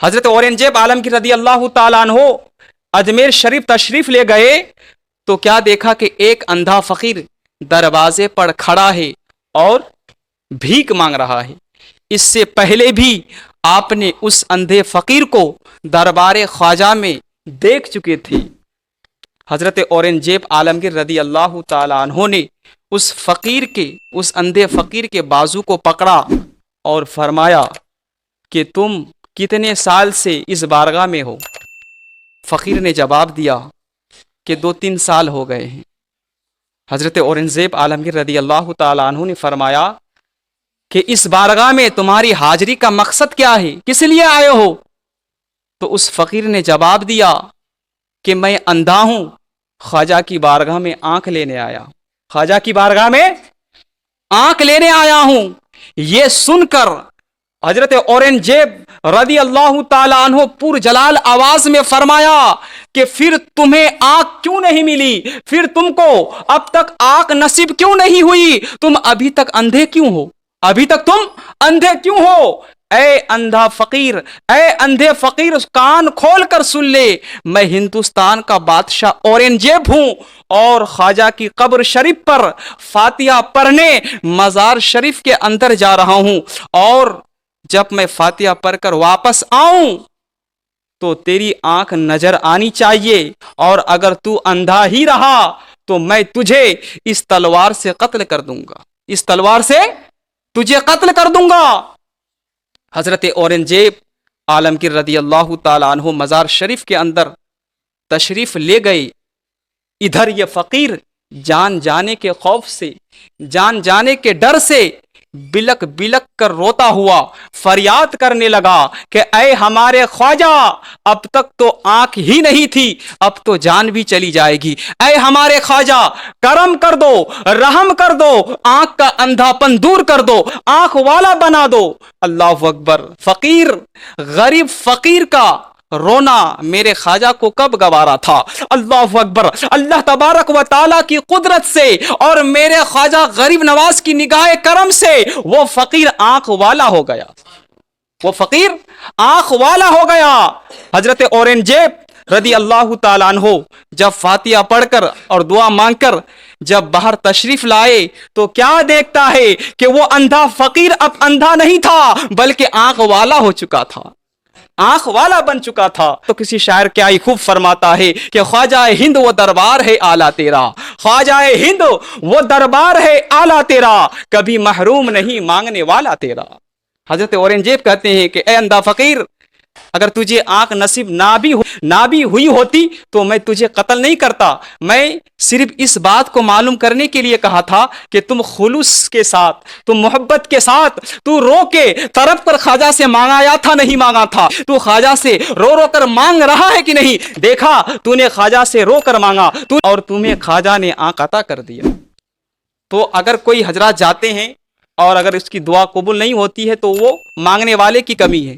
حضرت اورنگزیب عالمگیر رضی اللہ تعالیٰ عنہ اجمیر شریف تشریف لے گئے تو کیا دیکھا کہ ایک اندھا فقیر دروازے پر کھڑا ہے اور بھیک مانگ رہا ہے۔ اس سے پہلے بھی آپ نے اس اندھے فقیر کو دربار خواجہ میں دیکھ چکے تھے۔ حضرت اورنگزیب عالمگیر رضی اللہ تعالیٰ عنہ نے اس اندھے فقیر کے بازو کو پکڑا اور فرمایا کہ تم کتنے سال سے اس بارگاہ میں ہو؟ فقیر نے جواب دیا کہ 2-3 سال ہو گئے ہیں۔ حضرت اورنگزیب عالمگیر رضی اللہ تعالیٰ عنہ نے فرمایا کہ اس بارگاہ میں تمہاری حاضری کا مقصد کیا ہے؟ کس لیے آئے ہو؟ تو اس فقیر نے جواب دیا کہ میں اندھا ہوں، خواجہ کی بارگاہ میں آنکھ لینے آیا، خواجہ کی بارگاہ میں آنکھ لینے آیا ہوں۔ یہ سن کر حضرت اورنگزیب رضی اللہ تعالیٰ عنہ پر جلال آواز میں فرمایا کہ پھر تمہیں آنکھ کیوں نہیں ملی؟ پھر تم کو اب تک آنکھ نصیب کیوں نہیں ہوئی؟ تم ابھی تک اندھے کیوں ہو؟ ابھی تک تم اندھے کیوں ہو؟ اے اندھا فقیر، اے اندھے فقیر، کان کھول کر سن لے، میں ہندوستان کا بادشاہ اورنگزیب ہوں اور خواجہ کی قبر شریف پر فاتحہ پڑھنے مزار شریف کے اندر جا رہا ہوں، اور جب میں فاتحہ پڑھ کر واپس آؤں تو تیری آنکھ نظر آنی چاہیے، اور اگر تو اندھا ہی رہا تو میں تجھے اس تلوار سے قتل کر دوں گا، اس تلوار سے تجھے قتل کر دوں گا۔ حضرت اورنگزیب عالمگیر رضی اللہ تعالیٰ عنہ مزار شریف کے اندر تشریف لے گئے۔ ادھر یہ فقیر جان جانے کے خوف سے، جان جانے کے ڈر سے بلک بلک کر روتا ہوا فریاد کرنے لگا کہ اے ہمارے خواجہ، اب تک تو آنکھ ہی نہیں تھی، اب تو جان بھی چلی جائے گی، اے ہمارے خواجہ کرم کر دو، رحم کر دو، آنکھ کا اندھا پن دور کر دو، آنکھ والا بنا دو۔ اللہ اکبر! فقیر، غریب فقیر کا رونا میرے خواجہ کو کب گوارا تھا؟ اللہ اکبر! اللہ تبارک و تعالیٰ کی قدرت سے اور میرے خواجہ غریب نواز کی نگاہ کرم سے وہ فقیر آنکھ والا ہو گیا، وہ فقیر آنکھ والا ہو گیا۔ حضرت اورنگزیب رضی اللہ تعالیٰ عنہ جب فاتحہ پڑھ کر اور دعا مانگ کر جب باہر تشریف لائے تو کیا دیکھتا ہے کہ وہ اندھا فقیر اب اندھا نہیں تھا بلکہ آنکھ والا ہو چکا تھا، آنکھ والا بن چکا تھا۔ تو کسی شاعر کیا ہی خوب فرماتا ہے کہ خواجہ ہند وہ دربار ہے اعلیٰ تیرا، خواجہ ہند وہ دربار ہے اعلیٰ تیرا، کبھی محروم نہیں مانگنے والا تیرا۔ حضرت اورنگزیب کہتے ہیں کہ اے اندھا فقیر، اگر تجھے آنکھ نصیب نہ بھی ہوئی ہوتی تو میں تجھے قتل نہیں کرتا، میں صرف اس بات کو معلوم کرنے کے لیے کہا تھا کہ تم خلوص کے ساتھ، تم محبت کے ساتھ، تو رو کے طرف کر خواجہ سے مانگایا تھا نہیں مانگا تھا، تو خواجہ سے رو رو کر مانگ رہا ہے کہ نہیں؟ دیکھا تو نے خواجہ سے رو کر مانگا اور تمہیں خواجہ نے آنکھ عطا کر دیا۔ تو اگر کوئی حضرات جاتے ہیں اور اگر اس کی دعا قبول نہیں ہوتی ہے تو وہ مانگنے والے کی کمی ہے۔